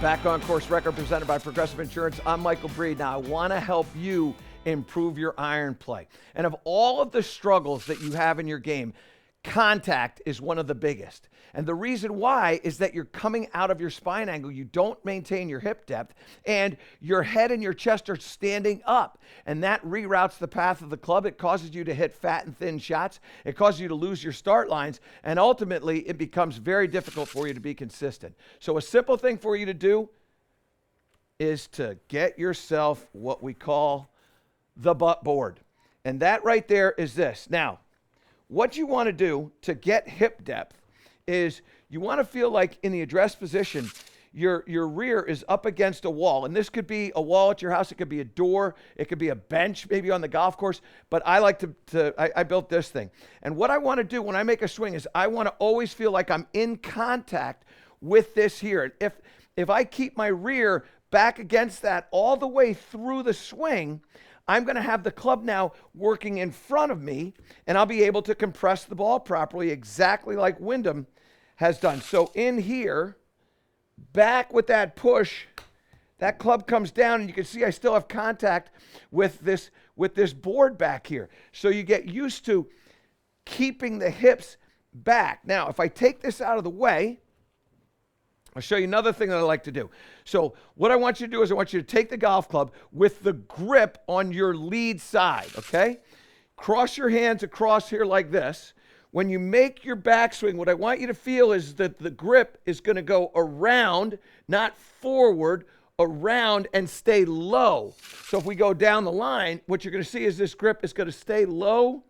Back on Course Record, presented by Progressive Insurance. I'm Michael Breed. Now, I want to help you improve your iron play. And of all of the struggles that you have in your game, contact is one of the biggest. And the reason why is that you're coming out of your spine angle. You don't maintain your hip depth, and your head and your chest are standing up. And that reroutes the path of the club. It causes you to hit fat and thin shots. It causes you to lose your start lines. And ultimately, it becomes very difficult for you to be consistent. So a simple thing for you to do is to get yourself what we call the butt board. And that right there is this. Now, what you want to do to get hip depth is you want to feel like in the address position, your rear is up against a wall. And this could be a wall at your house. It could be a door. It could be a bench, maybe on the golf course. But I like I built this thing. And what I want to do when I make a swing is I want to always feel like I'm in contact with this here. And if I keep my rear back against that all the way through the swing, I'm going to have the club now working in front of me, and I'll be able to compress the ball properly, exactly like Wyndham has done. So in here, back with that push, that club comes down, and you can see I still have contact with this board back here. So you get used to keeping the hips back. Now, if I take this out of the way, I'll show you another thing that I like to do. So what I want you to do is I want you to take the golf club with the grip on your lead side, okay? Cross your hands across here like this. When you make your backswing, what I want you to feel is that the grip is going to go around, not forward, around and stay low. So if we go down the line, what you're going to see is this grip is going to stay low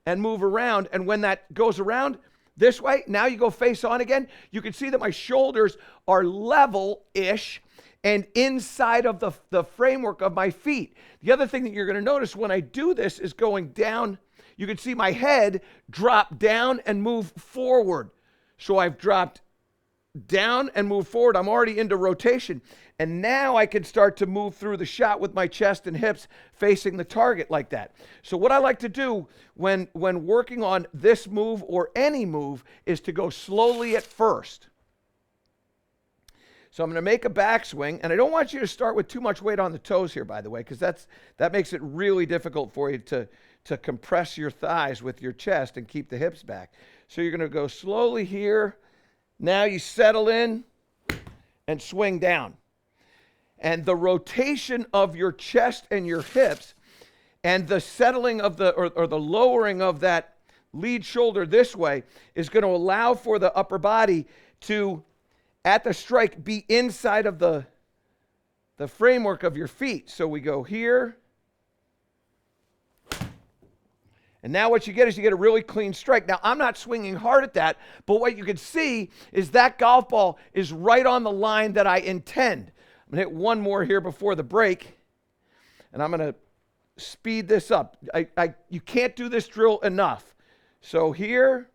and move around. And when that goes around this way, now you go face on again, you can see that my shoulders are level-ish and inside of the framework of my feet. The other thing that you're going to notice when I do this is going down. You can see my head drop down and move forward. So I've dropped down and moved forward. I'm already into rotation. And now I can start to move through the shot with my chest and hips facing the target like that. So what I like to do when working on this move or any move is to go slowly at first. So I'm going to make a backswing, and I don't want you to start with too much weight on the toes here, by the way, because that makes it really difficult for you to compress your thighs with your chest and keep the hips back. So you're going to go slowly here. Now you settle in and swing down. And the rotation of your chest and your hips and the settling of or the lowering of that lead shoulder this way is going to allow for the upper body to, at the strike, be inside of the framework of your feet. So we go here. And now what you get is you get a really clean strike. Now, I'm not swinging hard at that, but what you can see is that golf ball is right on the line that I intend. I'm going to hit one more here before the break, and I'm going to speed this up. You can't do this drill enough. So here,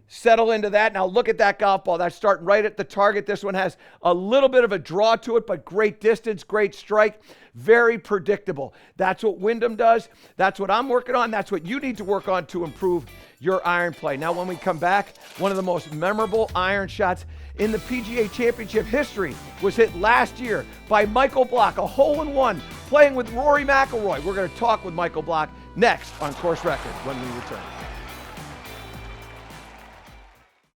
settle into that. Now look at that golf ball. That's starting right at the target. This one has a little bit of a draw to it, but great distance, great strike, very predictable. That's what Wyndham does. That's what I'm working on. That's what you need to work on to improve your iron play. Now when we come back, one of the most memorable iron shots in the PGA Championship history was hit last year by Michael Block, a hole-in-one playing with Rory McIlroy. We're going to talk with Michael Block next on Course Record when we return.